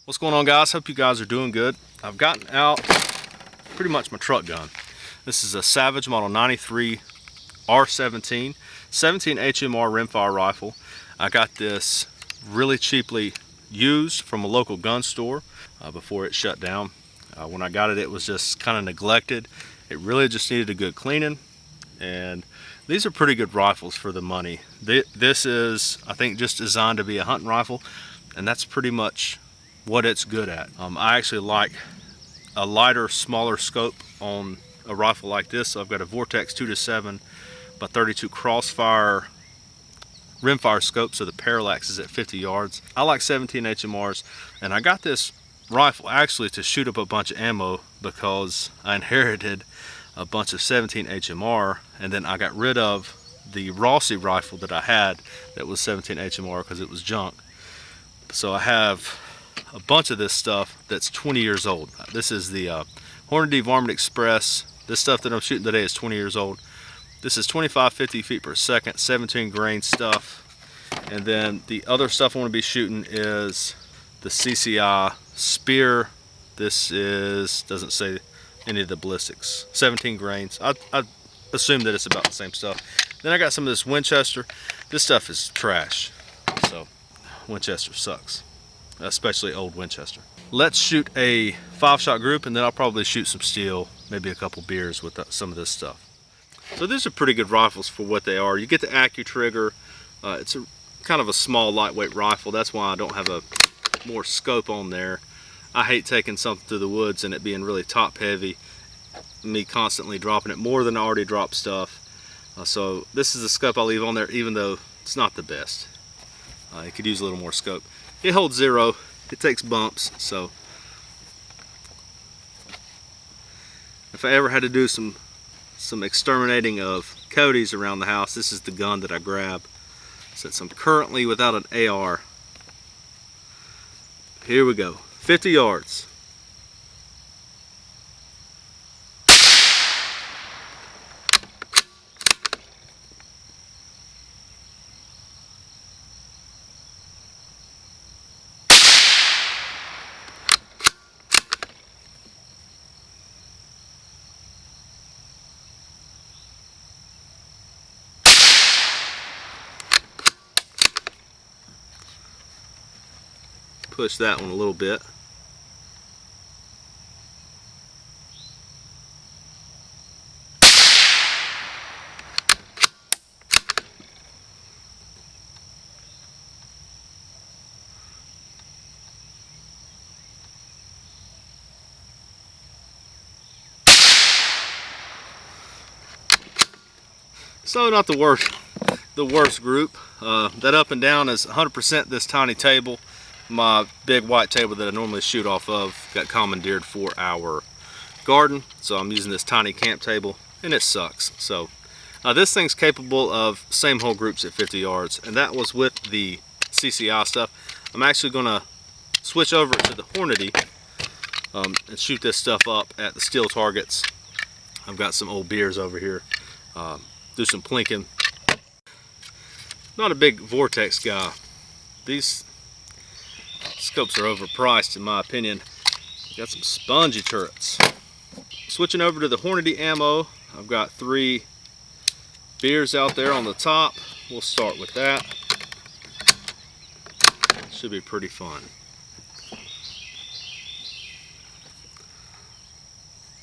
What's going on, guys? Hope you guys are doing good. I've gotten out pretty much my truck gun. This is a Savage Model 93 r17 17 HMR rimfire rifle. I got this really cheaply used from a local gun store before it shut down. When I got it, it was just kind of neglected. It really just needed a good cleaning, and these are pretty good rifles for the money. This is, I think, just designed to be a hunting rifle, and that's pretty much what it's good at. I actually like a lighter, smaller scope on a rifle like this. So I've got a Vortex 2-7 by 32 crossfire rimfire scope, so the parallax is at 50 yards. I like 17 HMRs, and I got this rifle actually to shoot up a bunch of ammo because I inherited a bunch of 17 HMR, and then I got rid of the Rossi rifle that I had that was 17 HMR because it was junk. So I have a bunch of this stuff that's 20 years old. This is the Hornady Varmint Express. This stuff that I'm shooting today is 20 years old. This is 25-50 feet per second, 17 grain stuff. And then the other stuff I want to be shooting is the CCI Spear. This is, doesn't say any of the ballistics, 17 grains. I assume that it's about the same stuff. Then I got some of this Winchester. This stuff is trash, so Winchester sucks, especially old Winchester. Let's shoot a 5-shot group, and then I'll probably shoot some steel, maybe a couple beers with some of this stuff. So these are pretty good rifles for what they are. You get the AccuTrigger. It's a kind of a small, lightweight rifle. That's why I don't have a more scope on there. I hate taking something through the woods and it being really top heavy, me constantly dropping it more than I already dropped stuff. So this is the scope I leave on there, even though it's not the best. It could use a little more scope. It holds 0. It takes bumps, so if I ever had to do some exterminating of coyotes around the house, this is the gun that I grab. Since I'm currently without an AR, here we go. 50 yards. Push that one a little bit. So not the worst group. That up and down is 100% this tiny table. My big white table that I normally shoot off of got commandeered for our garden, so I'm using this tiny camp table, and it sucks. So this thing's capable of same hole groups at 50 yards, and that was with the CCI stuff. I'm actually going to switch over to the Hornady and shoot this stuff up at the steel targets. I've got some old beers over here. Do some plinking. Not a big Vortex guy. These scopes are overpriced in my opinion. Got some spongy turrets. Switching over to the Hornady ammo, I've got 3 beers out there on the top. We'll start with that. Should be pretty fun.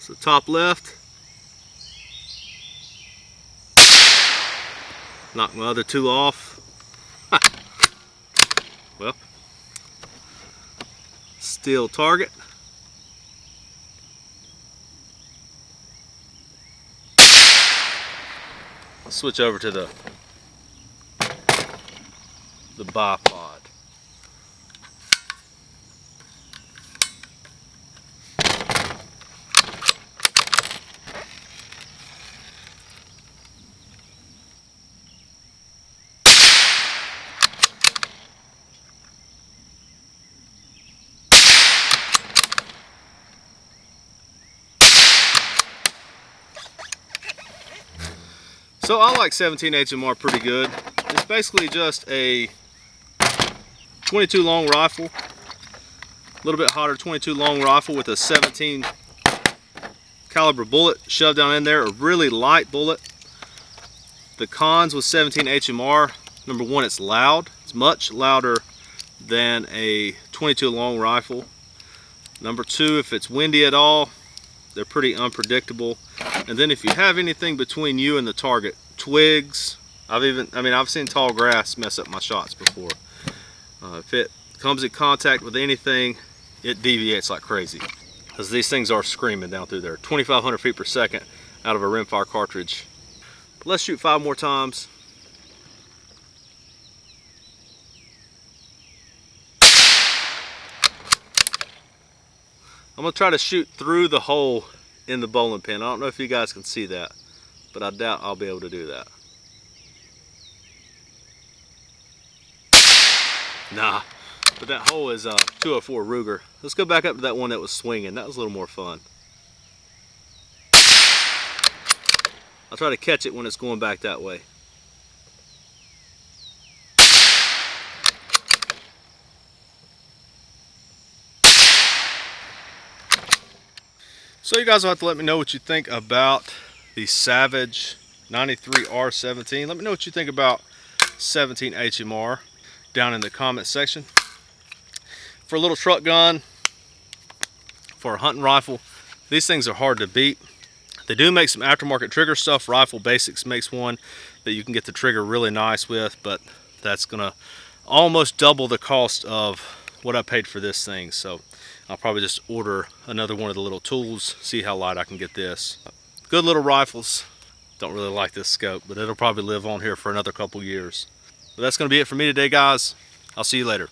So top left. Knock my other 2 off. Well, steel target. I'll switch over to the bipod. So I like 17 HMR pretty good. It's basically just a 22 long rifle. little bit hotter 22 long rifle with a 17 caliber bullet shoved down in there, a really light bullet. The cons with 17 HMR, number one, it's loud. It's much louder than a 22 long rifle. Number two, if it's windy at all, they're pretty unpredictable. And then if you have anything between you and the target, twigs, I've seen tall grass mess up my shots before. If it comes in contact with anything, it deviates like crazy, because these things are screaming down through there. 2,500 feet per second out of a rimfire cartridge. But let's shoot 5 more times. I'm gonna try to shoot through the hole in the bowling pin. I don't know if you guys can see that, but I doubt I'll be able to do that. Nah, but that hole is a 204 Ruger. Let's go back up to that one that was swinging. That was a little more fun. I'll try to catch it when it's going back that way. So you guys will have to let me know what you think about the Savage 93 R17. Let me know what you think about 17 HMR down in the comment section. For a little truck gun, for a hunting rifle, these things are hard to beat. They do make some aftermarket trigger stuff. Rifle Basics makes one that you can get the trigger really nice with, but that's gonna almost double the cost of what I paid for this thing. So I'll probably just order another one of the little tools, see how light I can get this. Good little rifles. Don't really like this scope, but it'll probably live on here for another couple years. But that's gonna be it for me today, guys. I'll see you later.